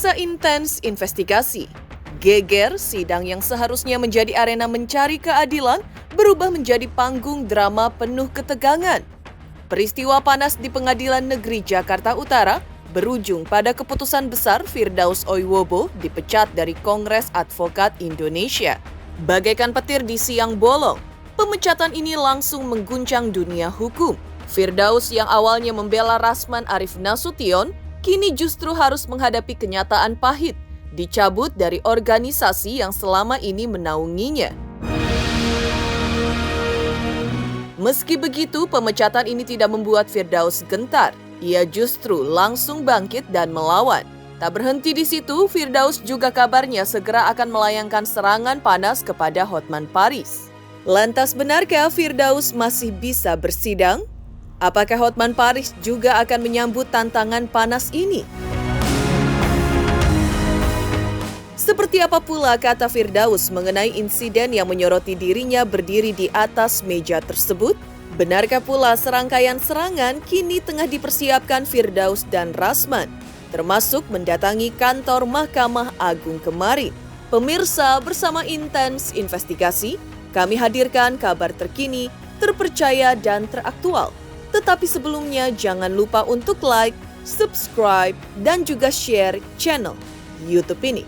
Masa intens investigasi. Geger, sidang yang seharusnya menjadi arena mencari keadilan berubah menjadi panggung drama penuh ketegangan. Peristiwa panas di Pengadilan Negeri Jakarta Utara berujung pada keputusan besar Firdaus Oiwobo dipecat dari Kongres Advokat Indonesia. Bagaikan petir di siang bolong, pemecatan ini langsung mengguncang dunia hukum. Firdaus yang awalnya membela Rasman Arif Nasution, kini justru harus menghadapi kenyataan pahit, dicabut dari organisasi yang selama ini menaunginya. Meski begitu, pemecatan ini tidak membuat Firdaus gentar. Ia justru langsung bangkit dan melawan. Tak berhenti di situ, Firdaus juga kabarnya segera akan melayangkan serangan panas kepada Hotman Paris. Lantas benarkah Firdaus masih bisa bersidang? Apakah Hotman Paris juga akan menyambut tantangan panas ini? Seperti apa pula kata Firdaus mengenai insiden yang menyoroti dirinya berdiri di atas meja tersebut? Benarkah pula serangkaian serangan kini tengah dipersiapkan Firdaus dan Rasman, termasuk mendatangi kantor Mahkamah Agung kemarin? Pemirsa, bersama Intens Investigasi, kami hadirkan kabar terkini, terpercaya dan teraktual. Tetapi sebelumnya jangan lupa untuk like, subscribe, dan juga share channel YouTube ini.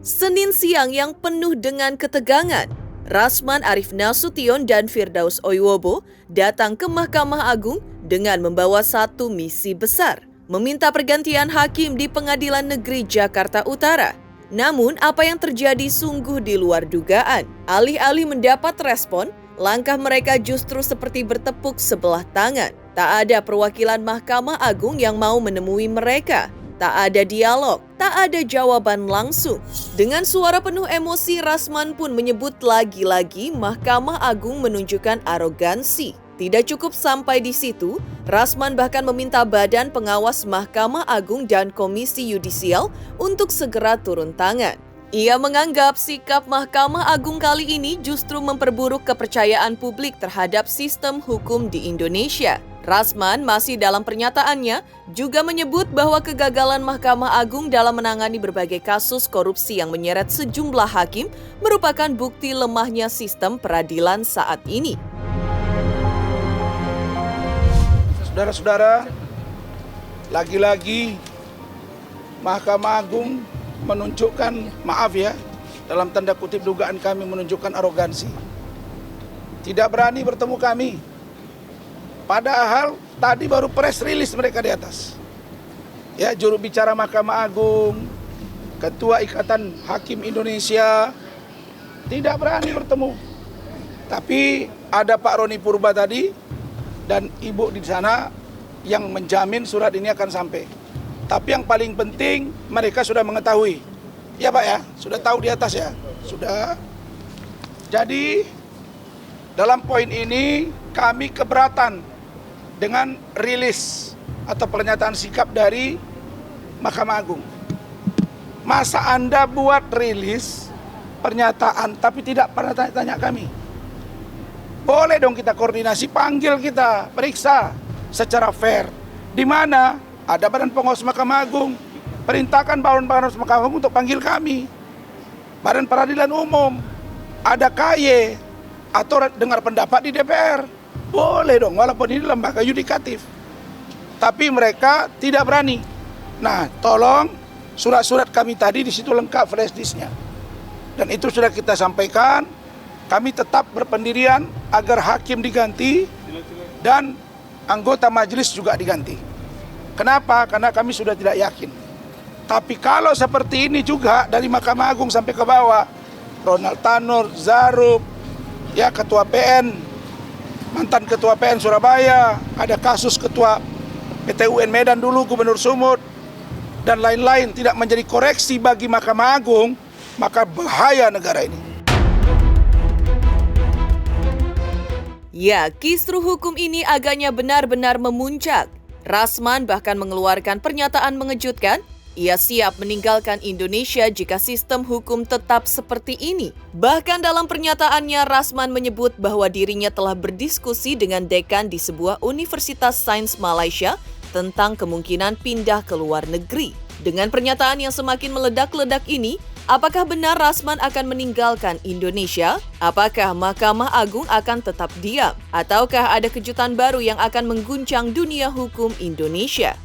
Senin siang yang penuh dengan ketegangan, Rasman Arif Nasution dan Firdaus Oiwobo datang ke Mahkamah Agung dengan membawa satu misi besar, meminta pergantian hakim di Pengadilan Negeri Jakarta Utara. Namun, apa yang terjadi sungguh di luar dugaan. Alih-alih mendapat respon, langkah mereka justru seperti bertepuk sebelah tangan. Tak ada perwakilan Mahkamah Agung yang mau menemui mereka. Tak ada dialog, tak ada jawaban langsung. Dengan suara penuh emosi, Rasman pun menyebut lagi-lagi Mahkamah Agung menunjukkan arogansi. Tidak cukup sampai di situ, Rasman bahkan meminta Badan Pengawas Mahkamah Agung dan Komisi Yudisial untuk segera turun tangan. Ia menganggap sikap Mahkamah Agung kali ini justru memperburuk kepercayaan publik terhadap sistem hukum di Indonesia. Rasman masih dalam pernyataannya juga menyebut bahwa kegagalan Mahkamah Agung dalam menangani berbagai kasus korupsi yang menyeret sejumlah hakim merupakan bukti lemahnya sistem peradilan saat ini. Saudara-saudara, lagi-lagi Mahkamah Agung menunjukkan, maaf ya, dalam tanda kutip dugaan kami menunjukkan arogansi. Tidak berani bertemu kami. Padahal tadi baru press release mereka di atas. Ya, juru bicara Mahkamah Agung, Ketua Ikatan Hakim Indonesia, tidak berani bertemu. Tapi ada Pak Roni Purba tadi dan Ibu di sana yang menjamin surat ini akan sampai. Tapi yang paling penting mereka sudah mengetahui. Ya Pak ya, sudah tahu di atas ya. Sudah. Jadi dalam poin ini kami keberatan dengan rilis atau pernyataan sikap dari Mahkamah Agung. Masa Anda buat rilis pernyataan tapi tidak pernah tanya kami? Boleh dong kita koordinasi, panggil kita, periksa secara fair. Di mana ada Badan Pengawas Mahkamah Agung, perintahkan Badan Pengawas Mahkamah Agung untuk panggil kami. Badan Peradilan Umum, ada KY, atau dengar pendapat di DPR. Boleh dong, walaupun ini lembaga yudikatif. Tapi mereka tidak berani. Nah, tolong surat-surat kami tadi di situ lengkap flash disknya. Dan itu sudah kita sampaikan. Kami tetap berpendirian agar hakim diganti dan anggota majelis juga diganti. Kenapa? Karena kami sudah tidak yakin. Tapi kalau seperti ini juga dari Mahkamah Agung sampai ke bawah, Ronald Tanur, Zarub, ya Ketua PN, mantan Ketua PN Surabaya, ada kasus Ketua PT UN Medan dulu, Gubernur Sumut, dan lain-lain tidak menjadi koreksi bagi Mahkamah Agung, maka bahaya negara ini. Ya, kisruh hukum ini agaknya benar-benar memuncak. Rasman bahkan mengeluarkan pernyataan mengejutkan. Ia siap meninggalkan Indonesia jika sistem hukum tetap seperti ini. Bahkan dalam pernyataannya, Rasman menyebut bahwa dirinya telah berdiskusi dengan dekan di sebuah Universitas Sains Malaysia tentang kemungkinan pindah ke luar negeri. Dengan pernyataan yang semakin meledak-ledak ini, apakah benar Rasman akan meninggalkan Indonesia? Apakah Mahkamah Agung akan tetap diam? Ataukah ada kejutan baru yang akan mengguncang dunia hukum Indonesia?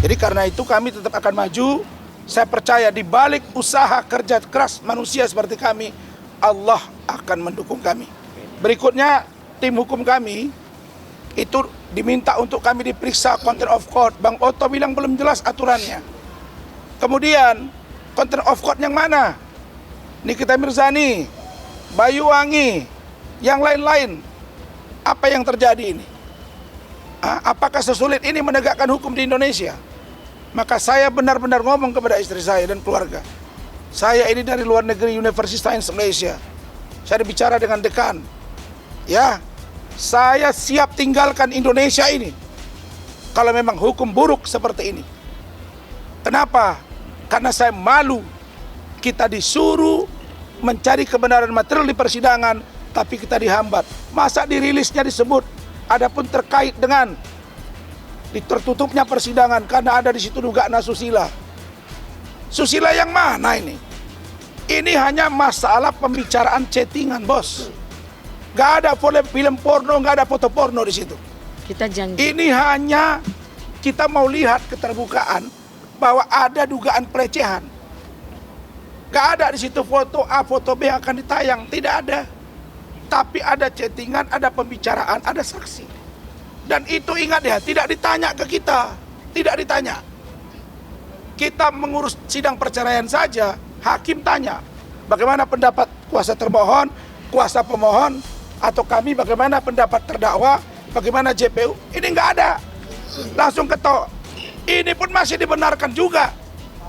Jadi karena itu kami tetap akan maju. Saya percaya di balik usaha kerja keras manusia seperti kami, Allah akan mendukung kami. Berikutnya, tim hukum kami itu diminta untuk kami diperiksa content of court. Bang Otto bilang belum jelas aturannya. Kemudian, content of court yang mana? Nikita Mirzani, Bayuwangi, yang lain-lain. Apa yang terjadi ini? Apakah sesulit ini menegakkan hukum di Indonesia? Maka saya benar-benar ngomong kepada istri saya dan keluarga. Saya ini dari luar negeri, Universitas Sains Malaysia. Saya bicara dengan dekan. Ya, saya siap tinggalkan Indonesia ini kalau memang hukum buruk seperti ini. Kenapa? Karena saya malu kita disuruh mencari kebenaran material di persidangan, tapi kita dihambat. Masa dirilisnya disebut, adapun terkait dengan tertutupnya persidangan karena ada di situ dugaan asusila. Susila yang mana ini? Ini hanya masalah pembicaraan chattingan, bos. Gak ada film porno, gak ada foto porno di situ. Kita janji. Ini hanya kita mau lihat keterbukaan bahwa ada dugaan pelecehan. Gak ada di situ foto A, foto B yang akan ditayang, tidak ada. Tapi ada chattingan, ada pembicaraan, ada saksi. Dan itu ingat ya, tidak ditanya ke kita, tidak ditanya. Kita mengurus sidang perceraian saja, hakim tanya, bagaimana pendapat kuasa termohon, kuasa pemohon, atau kami bagaimana pendapat terdakwa, bagaimana JPU, ini nggak ada. Langsung ketok. Ini pun masih dibenarkan juga.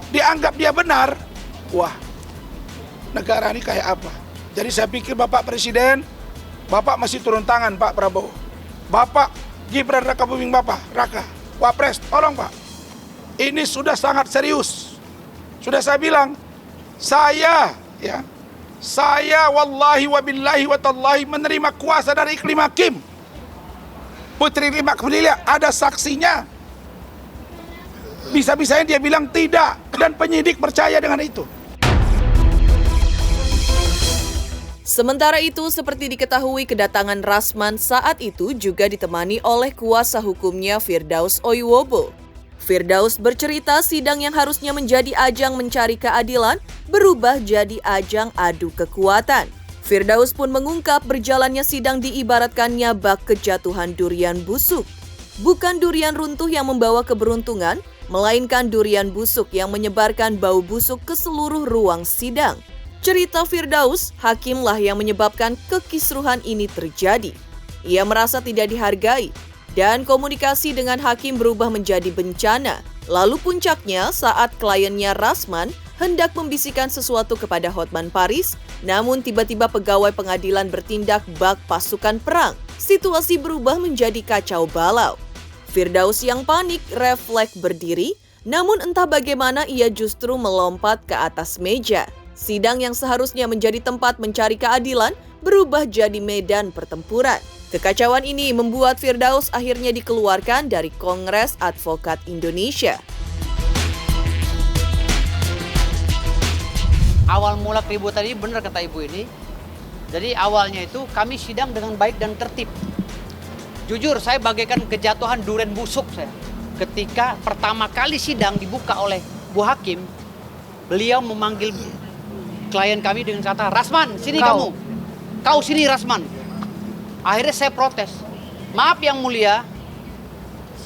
Dianggap dia benar. Wah, negara ini kayak apa? Jadi saya pikir Bapak Presiden, Bapak masih turun tangan Pak Prabowo. Bapak Gibran Raka Buming Raka, Wapres, tolong Pak. Ini sudah sangat serius. Sudah saya bilang, saya wallahi wabillahi watallahi menerima kuasa dari iklim hakim. Putri Rima Kemilia ada saksinya. Bisa-bisanya dia bilang tidak, dan penyidik percaya dengan itu. Sementara itu, seperti diketahui, kedatangan Rasman saat itu juga ditemani oleh kuasa hukumnya Firdaus Oiwobo. Firdaus bercerita sidang yang harusnya menjadi ajang mencari keadilan berubah jadi ajang adu kekuatan. Firdaus pun mengungkap berjalannya sidang diibaratkannya bak kejatuhan durian busuk. Bukan durian runtuh yang membawa keberuntungan, melainkan durian busuk yang menyebarkan bau busuk ke seluruh ruang sidang. Cerita Firdaus, hakimlah yang menyebabkan kekisruhan ini terjadi. Ia merasa tidak dihargai, dan komunikasi dengan hakim berubah menjadi bencana. Lalu puncaknya saat kliennya Rasman hendak membisikkan sesuatu kepada Hotman Paris, namun tiba-tiba pegawai pengadilan bertindak bak pasukan perang. Situasi berubah menjadi kacau balau. Firdaus yang panik refleks berdiri, namun entah bagaimana ia justru melompat ke atas meja. Sidang yang seharusnya menjadi tempat mencari keadilan berubah jadi medan pertempuran. Kekacauan ini membuat Firdaus akhirnya dikeluarkan dari Kongres Advokat Indonesia. Awal mula keributan ini benar kata ibu ini. Jadi awalnya itu kami sidang dengan baik dan tertib. Jujur saya bagaikan kejatuhan durian busuk saya. Ketika pertama kali sidang dibuka oleh Bu Hakim, beliau memanggil klien kami dengan kata, Rasman, sini kamu. Kau sini Rasman. Akhirnya saya protes. Maaf yang mulia,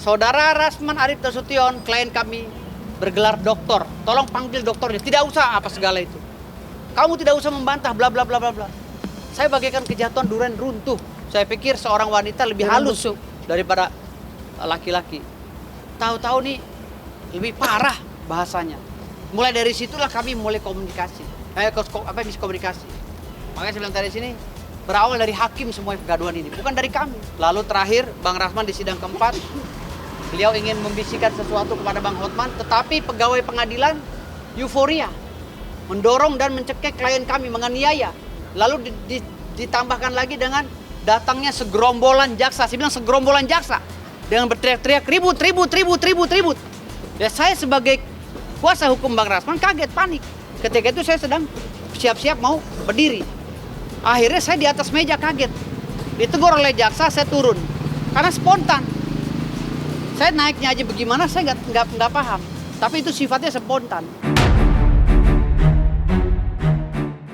Saudara Rasman Arief Nasution, klien kami bergelar doktor. Tolong panggil doktornya. Tidak usah apa segala itu. Kamu tidak usah membantah bla bla bla bla bla. Saya bagaikan kejatuhan durian runtuh. Saya pikir seorang wanita lebih halus daripada laki-laki. Tahu-tahu nih lebih parah bahasanya. Mulai dari situlah kami mulai komunikasi. Miskomunikasi. Makanya saya bilang tadi sini, berawal dari hakim semua kegaduhan ini, bukan dari kami. Lalu terakhir, Bang Rasman di sidang keempat, beliau ingin membisikkan sesuatu kepada Bang Hotman, tetapi pegawai pengadilan euforia, mendorong dan mencekik klien kami, menganiaya. Lalu ditambahkan lagi dengan datangnya segerombolan jaksa. Saya bilang segerombolan jaksa dengan berteriak-teriak ribut. Ya, saya sebagai kuasa hukum Bang Rasman kaget, panik. Ketika itu saya sedang siap-siap mau berdiri. Akhirnya saya di atas meja kaget. Ditegur oleh jaksa, saya turun. Karena spontan. Saya naiknya aja bagaimana saya nggak paham. Tapi itu sifatnya spontan.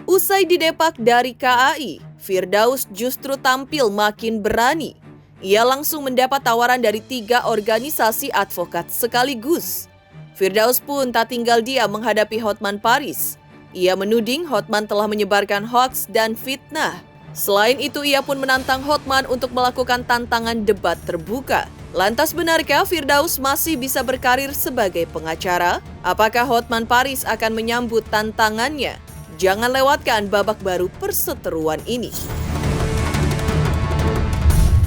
Usai didepak dari KAI, Firdaus justru tampil makin berani. Ia langsung mendapat tawaran dari 3 organisasi advokat sekaligus. Firdaus pun tak tinggal diam menghadapi Hotman Paris. Ia menuding Hotman telah menyebarkan hoaks dan fitnah. Selain itu, ia pun menantang Hotman untuk melakukan tantangan debat terbuka. Lantas benarkah Firdaus masih bisa berkarir sebagai pengacara? Apakah Hotman Paris akan menyambut tantangannya? Jangan lewatkan babak baru perseteruan ini.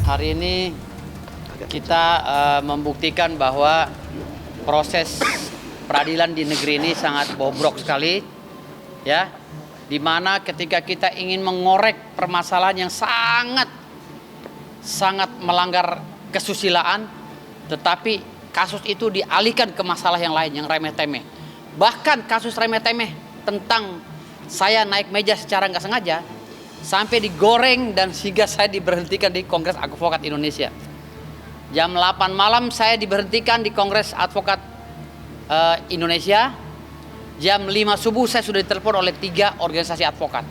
Hari ini kita membuktikan bahwa proses peradilan di negeri ini sangat bobrok sekali, ya. Di mana ketika kita ingin mengorek permasalahan yang sangat melanggar kesusilaan, tetapi kasus itu dialihkan ke masalah yang lain, yang remeh-temeh. Bahkan kasus remeh-temeh tentang saya naik meja secara nggak sengaja, sampai digoreng dan sehingga saya diberhentikan di Kongres Advokat Indonesia. Jam 8 malam saya diberhentikan di Kongres Advokat Indonesia. Jam 5 subuh saya sudah ditelepon oleh 3 organisasi advokat.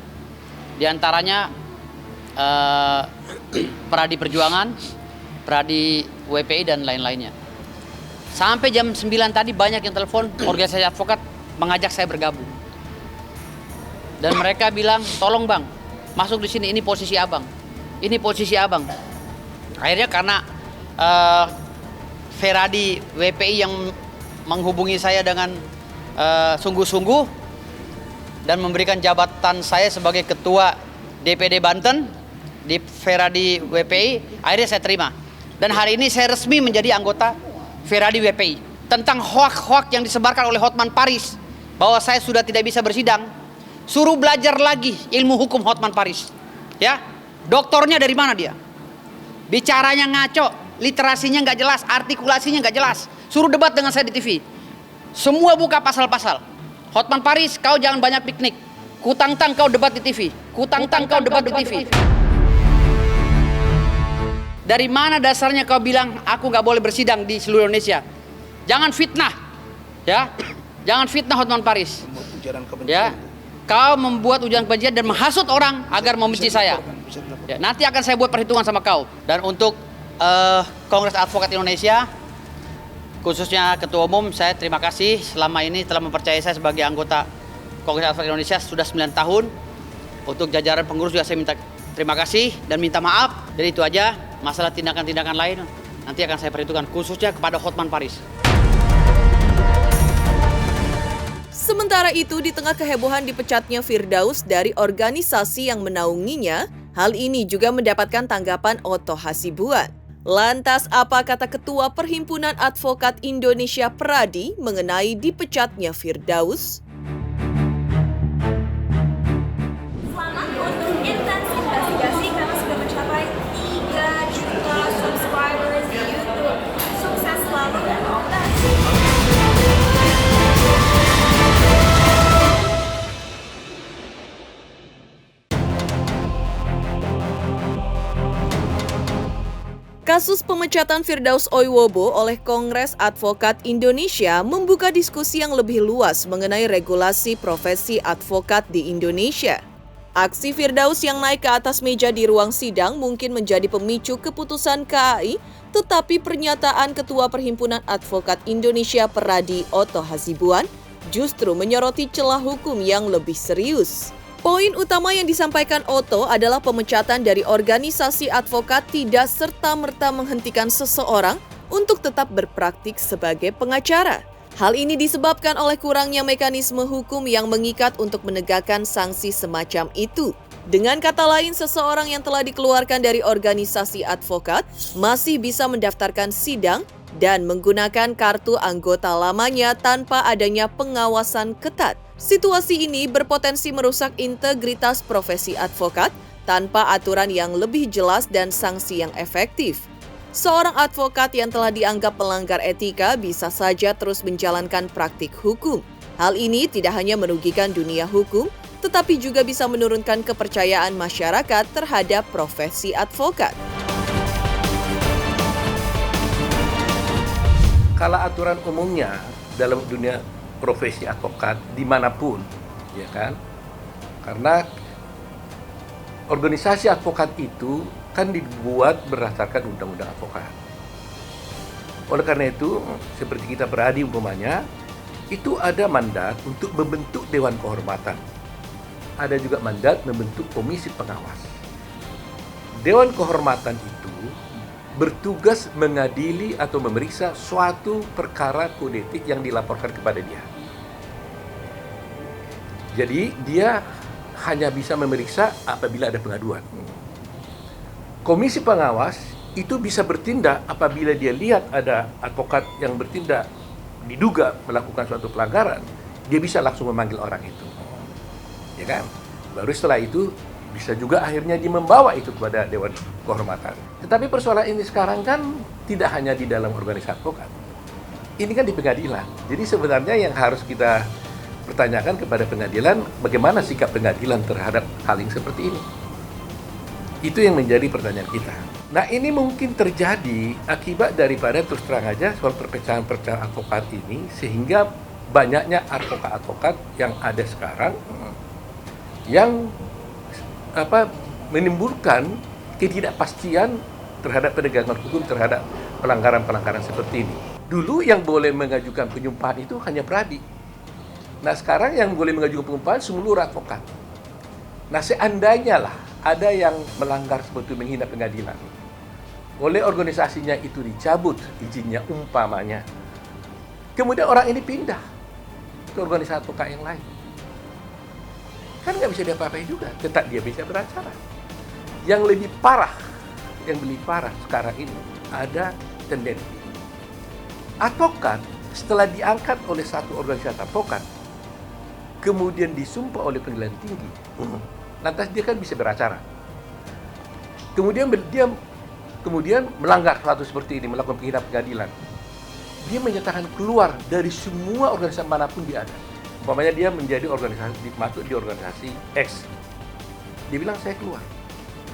Di antaranya Peradi Perjuangan, Peradi WPI dan lain-lainnya. Sampai jam 9 tadi banyak yang telepon organisasi advokat mengajak saya bergabung. Dan mereka bilang, "Tolong Bang, masuk di sini, ini posisi Abang. Ini posisi Abang." Akhirnya karena Feradi WPI yang menghubungi saya dengan sungguh-sungguh dan memberikan jabatan saya sebagai ketua DPD Banten di Feradi WPI, akhirnya saya terima. Dan hari ini saya resmi menjadi anggota Feradi WPI. Tentang hoak-hoak yang disebarkan oleh Hotman Paris bahwa saya sudah tidak bisa bersidang, suruh belajar lagi ilmu hukum Hotman Paris. Ya, doktornya dari mana dia? Bicaranya ngaco, literasinya nggak jelas, artikulasinya nggak jelas. Suruh debat dengan saya di TV. Semua buka pasal-pasal. Hotman Paris, kau jangan banyak piknik. Kutantang kau debat di TV. Kutantang kau debat di TV. Dari mana dasarnya kau bilang aku nggak boleh bersidang di seluruh Indonesia? Jangan fitnah, ya. Jangan fitnah Hotman Paris. Ya, kau membuat ujaran kebencian dan menghasut orang agar membenci saya. Ya, nanti akan saya buat perhitungan sama kau. Dan untuk Kongres Advokat Indonesia, khususnya Ketua Umum, saya terima kasih selama ini telah mempercayai saya sebagai anggota Kongres Advokat Indonesia sudah 9 tahun. Untuk jajaran pengurus juga saya minta terima kasih dan minta maaf. Jadi itu aja, masalah tindakan-tindakan lain nanti akan saya perhitungkan khususnya kepada Hotman Paris. Sementara itu, di tengah kehebohan dipecatnya Firdaus dari organisasi yang menaunginya, hal ini juga mendapatkan tanggapan Otto Hasibuan. Lantas, apa kata Ketua Perhimpunan Advokat Indonesia Peradi mengenai dipecatnya Firdaus? Selamat untuk intens investigasi karena sudah mencapai 3 juta subscribers di YouTube. Sukses selalu dan all the best. Kasus pemecatan Firdaus Oiwobo oleh Kongres Advokat Indonesia membuka diskusi yang lebih luas mengenai regulasi profesi advokat di Indonesia. Aksi Firdaus yang naik ke atas meja di ruang sidang mungkin menjadi pemicu keputusan KAI, tetapi pernyataan Ketua Perhimpunan Advokat Indonesia Peradi Otto Hasibuan justru menyoroti celah hukum yang lebih serius. Poin utama yang disampaikan Otto adalah pemecatan dari organisasi advokat tidak serta-merta menghentikan seseorang untuk tetap berpraktik sebagai pengacara. Hal ini disebabkan oleh kurangnya mekanisme hukum yang mengikat untuk menegakkan sanksi semacam itu. Dengan kata lain, seseorang yang telah dikeluarkan dari organisasi advokat masih bisa mendaftarkan sidang dan menggunakan kartu anggota lamanya tanpa adanya pengawasan ketat. Situasi ini berpotensi merusak integritas profesi advokat tanpa aturan yang lebih jelas dan sanksi yang efektif. Seorang advokat yang telah dianggap melanggar etika bisa saja terus menjalankan praktik hukum. Hal ini tidak hanya merugikan dunia hukum, tetapi juga bisa menurunkan kepercayaan masyarakat terhadap profesi advokat. Kalau aturan umumnya dalam dunia profesi advokat dimanapun, ya kan? Karena organisasi advokat itu kan dibuat berdasarkan undang-undang advokat. Oleh karena itu, seperti kita beradi umpamanya, itu ada mandat untuk membentuk Dewan Kehormatan. Ada juga mandat membentuk komisi pengawas. Dewan Kehormatan itu bertugas mengadili atau memeriksa suatu perkara kode etik yang dilaporkan kepada dia. Jadi dia hanya bisa memeriksa apabila ada pengaduan. Komisi pengawas itu bisa bertindak apabila dia lihat ada advokat yang bertindak diduga melakukan suatu pelanggaran, dia bisa langsung memanggil orang itu. Ya kan? Baru setelah itu bisa juga akhirnya dia membawa itu kepada Dewan Kehormatan. Tetapi persoalan ini sekarang kan tidak hanya di dalam organisasi advokat. Ini kan di pengadilan. Jadi sebenarnya yang harus kita pertanyakan kepada pengadilan, bagaimana sikap pengadilan terhadap hal yang seperti ini. Itu yang menjadi pertanyaan kita. Nah, ini mungkin terjadi akibat daripada terus terang aja soal perpecahan-perpecahan advokat ini, sehingga banyaknya advokat-advokat yang ada sekarang yang menimbulkan ketidakpastian terhadap penegakan hukum terhadap pelanggaran-pelanggaran seperti ini. Dulu yang boleh mengajukan penyumpahan itu hanya peradi. Nah, sekarang yang boleh mengajukan penyumpahan seluruh advokat. Nah, seandainya lah ada yang melanggar seperti menghina pengadilan, oleh organisasinya itu dicabut izinnya umpamanya, kemudian orang ini pindah ke organisasi advokat yang lain, kan nggak bisa diapa-apain juga, tetap dia bisa beracara. Yang lebih parah sekarang ini ada tendensi advokat setelah diangkat oleh satu organisasi advokat, kemudian disumpah oleh pengadilan tinggi, lantas dia kan bisa beracara. Kemudian dia melanggar suatu seperti ini, melakukan penghinaan pengadilan. Dia menyatakan keluar dari semua organisasi manapun dia ada. Umpamanya dia menjadi organisasi, masuk di organisasi X. Dia bilang saya keluar.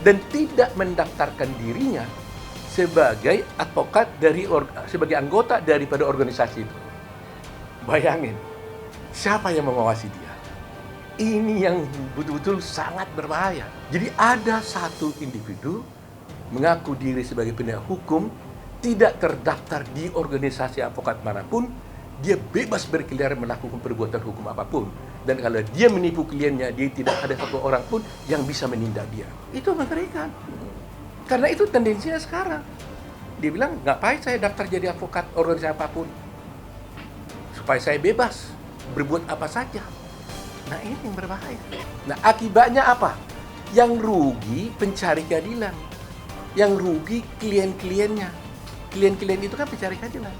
Dan tidak mendaftarkan dirinya sebagai advokat sebagai anggota daripada organisasi itu. Bayangin, siapa yang mengawasi dia? Ini yang betul-betul sangat berbahaya. Jadi ada satu individu mengaku diri sebagai penegak hukum, tidak terdaftar di organisasi advokat manapun, dia bebas berkeliaran melakukan perbuatan hukum apapun. Dan kalau dia menipu kliennya, dia tidak ada satu orang pun yang bisa menindak dia. Itu mengerikan. Karena itu tendensinya sekarang. Dia bilang, ngapain saya daftar jadi advokat organisasi apapun? Supaya saya bebas berbuat apa saja. Nah, ini yang berbahaya. Nah, akibatnya apa? Yang rugi pencari keadilan. Yang rugi klien-kliennya. Klien-klien itu kan pencari keadilan.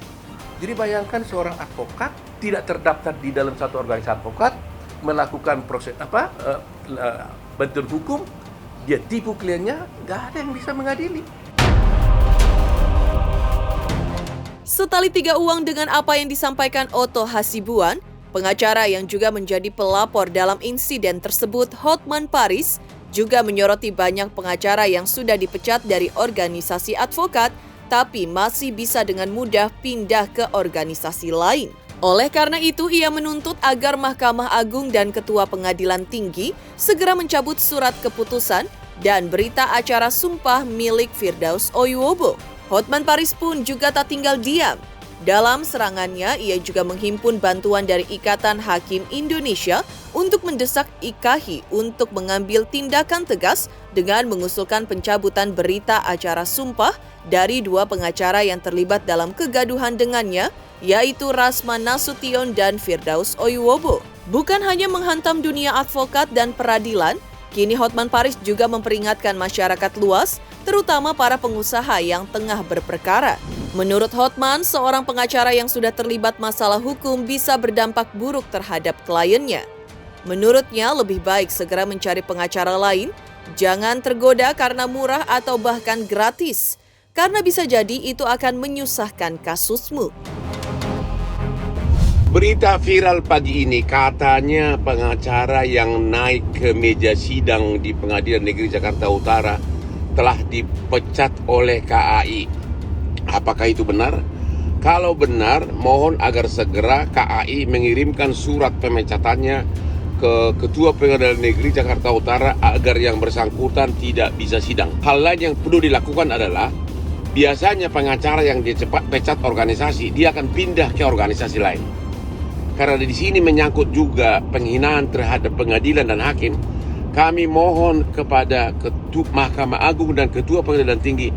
Jadi bayangkan seorang advokat tidak terdaftar di dalam satu organisasi advokat, melakukan proses bantuan hukum, dia tipu kliennya, nggak ada yang bisa mengadili. Setali tiga uang dengan apa yang disampaikan Otto Hasibuan, pengacara yang juga menjadi pelapor dalam insiden tersebut, Hotman Paris, juga menyoroti banyak pengacara yang sudah dipecat dari organisasi advokat, tapi masih bisa dengan mudah pindah ke organisasi lain. Oleh karena itu, ia menuntut agar Mahkamah Agung dan Ketua Pengadilan Tinggi segera mencabut surat keputusan dan berita acara sumpah milik Firdaus Oiwobo. Hotman Paris pun juga tak tinggal diam. Dalam serangannya, ia juga menghimpun bantuan dari Ikatan Hakim Indonesia untuk mendesak IKHI untuk mengambil tindakan tegas dengan mengusulkan pencabutan berita acara sumpah dari dua pengacara yang terlibat dalam kegaduhan dengannya, yaitu Rasman Nasution dan Firdaus Oiwobo. Bukan hanya menghantam dunia advokat dan peradilan, Kini Hotman Paris juga memperingatkan masyarakat luas, terutama para pengusaha yang tengah berperkara. Menurut Hotman, seorang pengacara yang sudah terlibat masalah hukum bisa berdampak buruk terhadap kliennya. Menurutnya, lebih baik segera mencari pengacara lain, jangan tergoda karena murah atau bahkan gratis, karena bisa jadi itu akan menyusahkan kasusmu. Berita viral pagi ini katanya pengacara yang naik ke meja sidang di Pengadilan Negeri Jakarta Utara telah dipecat oleh KAI. Apakah itu benar? Kalau benar, mohon agar segera KAI mengirimkan surat pemecatannya ke Ketua Pengadilan Negeri Jakarta Utara agar yang bersangkutan tidak bisa sidang. Hal lain yang perlu dilakukan adalah biasanya pengacara yang dia cepat pecat organisasi, dia akan pindah ke organisasi lain. Karena di sini menyangkut juga penghinaan terhadap pengadilan dan hakim, kami mohon kepada Ketua Mahkamah Agung dan Ketua Pengadilan Tinggi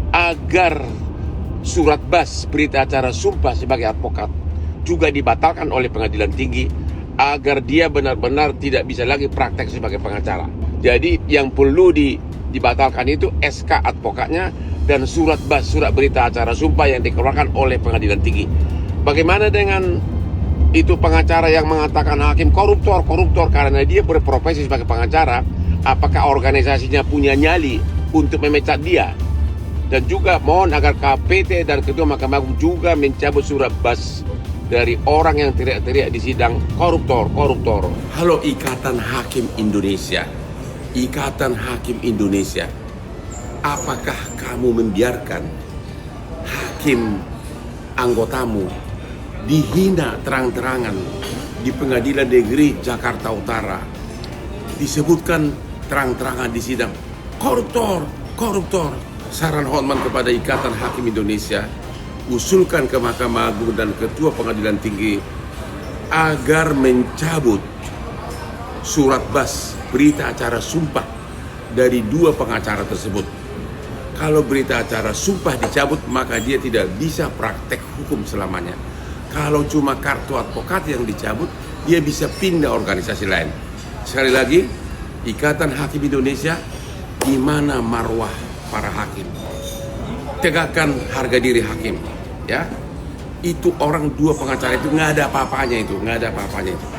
agar surat bas berita acara sumpah sebagai advokat juga dibatalkan oleh Pengadilan Tinggi agar dia benar-benar tidak bisa lagi praktek sebagai pengacara. Jadi yang perlu dibatalkan itu SK advokatnya dan surat bas, surat berita acara sumpah yang dikeluarkan oleh Pengadilan Tinggi. Bagaimana dengan itu pengacara yang mengatakan hakim koruptor karena dia berprofesi sebagai pengacara, apakah organisasinya punya nyali untuk memecat dia? Dan juga mohon agar KPT dan Ketua Mahkamah Agung juga mencabut surat bas dari orang yang teriak-teriak di sidang koruptor. Halo Ikatan Hakim Indonesia, apakah kamu membiarkan hakim anggotamu dihina terang-terangan di Pengadilan Negeri Jakarta Utara, disebutkan terang-terangan di sidang koruptor? Saran Hotman kepada Ikatan Hakim Indonesia, usulkan ke Mahkamah Agung dan Ketua Pengadilan Tinggi agar mencabut surat bas berita acara sumpah dari dua pengacara tersebut. Kalau berita acara sumpah dicabut, maka dia tidak bisa praktek hukum selamanya. Kalau cuma kartu advokat yang dicabut, dia bisa pindah organisasi lain. Sekali lagi, Ikatan Hakim Indonesia, di mana marwah para hakim? Tegakkan harga diri hakim, ya. Itu orang dua pengacara itu nggak ada apa-apanya itu,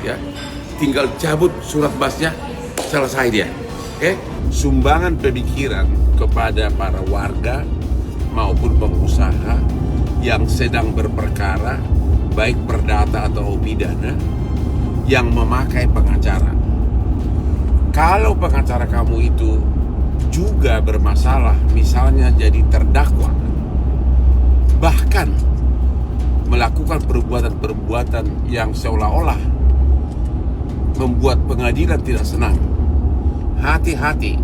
ya. Tinggal cabut surat basnya, selesai dia. Oke? Sumbangan pemikiran kepada para warga maupun pengusaha yang sedang berperkara, baik perdata atau pidana, yang memakai pengacara. Kalau pengacara kamu itu juga bermasalah, misalnya jadi terdakwa, bahkan melakukan perbuatan-perbuatan yang seolah-olah membuat pengadilan tidak senang, hati-hati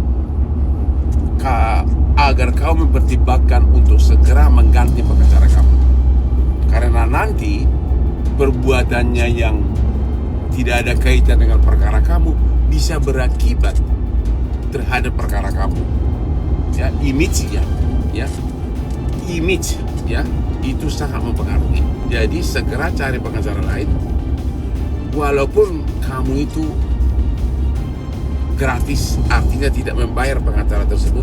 agar kau mempertimbangkan untuk segera mengganti pengacara kamu. Karena nanti perbuatannya yang tidak ada kaitan dengan perkara kamu bisa berakibat terhadap perkara kamu. Ya, image ya, itu sangat mempengaruhi. Jadi segera cari pengacara lain. Walaupun kamu itu gratis, artinya tidak membayar pengacara tersebut,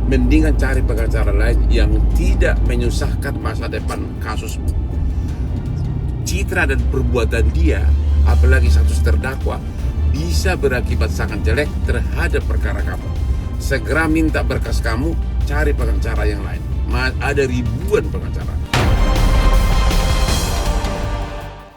mendingan cari pengacara lain yang tidak menyusahkan masa depan kasusmu. Citra dan perbuatan dia, apalagi status terdakwa, bisa berakibat sangat jelek terhadap perkara kamu. Segera minta berkas kamu, cari pengacara yang lain. Ada ribuan pengacara.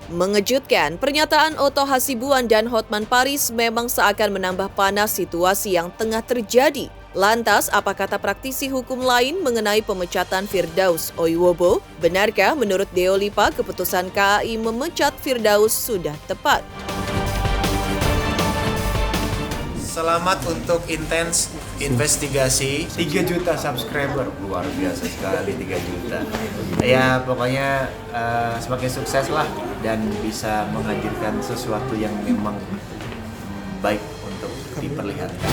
Mengejutkan, pernyataan Otto Hasibuan dan Hotman Paris memang seakan menambah panas situasi yang tengah terjadi. Lantas, apa kata praktisi hukum lain mengenai pemecatan Firdaus Oiwobo? Benarkah menurut Deolipa keputusan KAI memecat Firdaus sudah tepat? Selamat untuk intens investigasi. 3 juta subscriber, luar biasa sekali 3 juta. Ya pokoknya semakin sukses lah dan bisa menghadirkan sesuatu yang memang baik untuk diperlihatkan.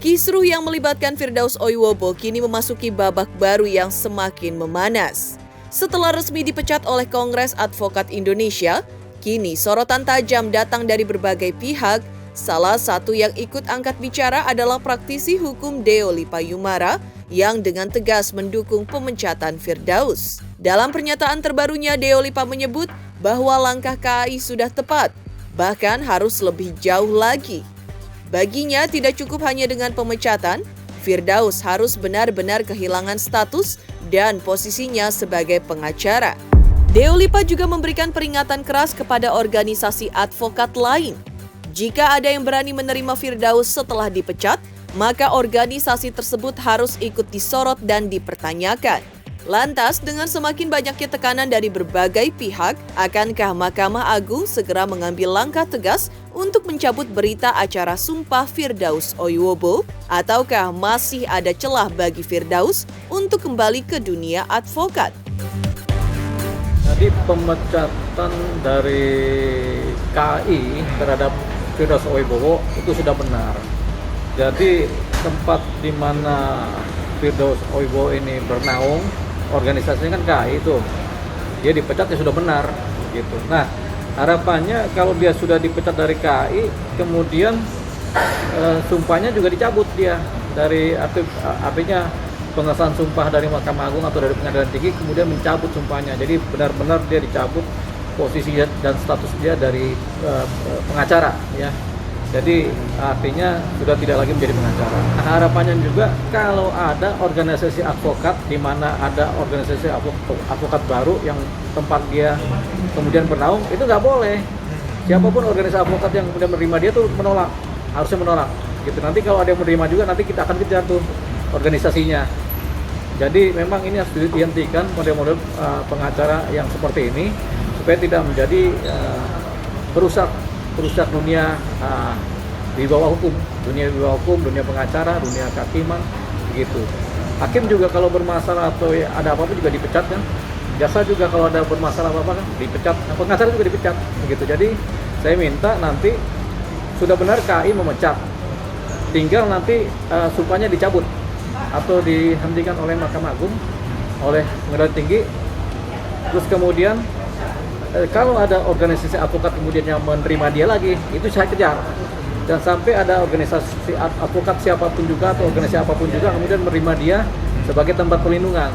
Kisruh yang melibatkan Firdaus Oiwobo kini memasuki babak baru yang semakin memanas. Setelah resmi dipecat oleh Kongres Advokat Indonesia, kini sorotan tajam datang dari berbagai pihak. Salah satu yang ikut angkat bicara adalah praktisi hukum Deoli Payumara yang dengan tegas mendukung pemecatan Firdaus. Dalam pernyataan terbarunya, Deolipa menyebut bahwa langkah KAI sudah tepat, bahkan harus lebih jauh lagi. Baginya tidak cukup hanya dengan pemecatan, Firdaus harus benar-benar kehilangan status dan posisinya sebagai pengacara. Deolipa juga memberikan peringatan keras kepada organisasi advokat lain. Jika ada yang berani menerima Firdaus setelah dipecat, maka organisasi tersebut harus ikut disorot dan dipertanyakan. Lantas, dengan semakin banyaknya tekanan dari berbagai pihak, akankah Mahkamah Agung segera mengambil langkah tegas untuk mencabut berita acara sumpah Firdaus Oiwobo? Ataukah masih ada celah bagi Firdaus untuk kembali ke dunia advokat? Jadi pemecatan dari KAI terhadap Firdaus Oiwobo itu sudah benar. Jadi tempat di mana Firdaus Oiwobo ini bernaung, organisasinya kan KAI itu, dia dipecat ya sudah benar gitu. Nah, harapannya kalau dia sudah dipecat dari KAI, kemudian sumpahnya juga dicabut dia dari artinya pengesahan sumpah dari Mahkamah Agung atau dari Pengadilan Tinggi, kemudian mencabut sumpahnya. Jadi benar-benar dia dicabut posisi dan status dia dari pengacara ya. Jadi artinya sudah tidak lagi menjadi pengacara. Nah, harapannya juga kalau ada organisasi advokat di mana ada organisasi advokat baru yang tempat dia kemudian bernaung, itu nggak boleh. Siapapun organisasi advokat yang kemudian menerima dia tuh menolak, harusnya menolak. Gitu. Nanti kalau ada yang menerima juga nanti kita akan kejar tuh organisasinya. Jadi memang ini harus dihentikan model-model pengacara yang seperti ini supaya tidak menjadi perusak dunia di bawah hukum, dunia pengacara, dunia kehakiman, begitu. Hakim juga kalau bermasalah atau ada apa-apa juga dipecat kan. Jaksa juga kalau ada bermasalah apa-apa kan dipecat. Pengacara juga dipecat, begitu. Jadi saya minta nanti sudah benar KAI memecat, tinggal nanti sumpahnya dicabut atau dihentikan oleh Mahkamah Agung, oleh Pengadilan Tinggi. Terus kemudian kalau ada organisasi advokat kemudian yang menerima dia lagi, itu saya kejar. Dan sampai ada organisasi advokat siapapun juga atau organisasi apapun juga kemudian menerima dia sebagai tempat perlindungan,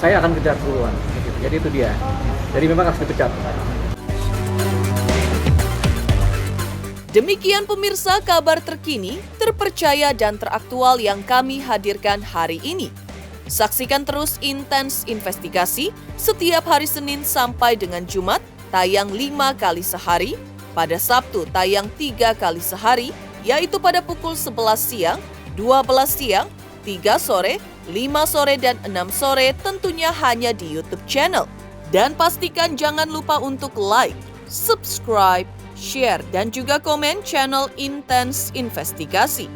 saya akan kejar duluan. Jadi itu dia. Jadi memang harus dipecat. Demikian pemirsa kabar terkini, terpercaya dan teraktual yang kami hadirkan hari ini. Saksikan terus Intens Investigasi setiap hari Senin sampai dengan Jumat, tayang 5 kali sehari, pada Sabtu tayang 3 kali sehari, yaitu pada pukul 11 siang, 12 siang, 3 sore, 5 sore, dan 6 sore, tentunya hanya di YouTube channel. Dan pastikan jangan lupa untuk like, subscribe, share, dan juga komen channel Intens Investigasi.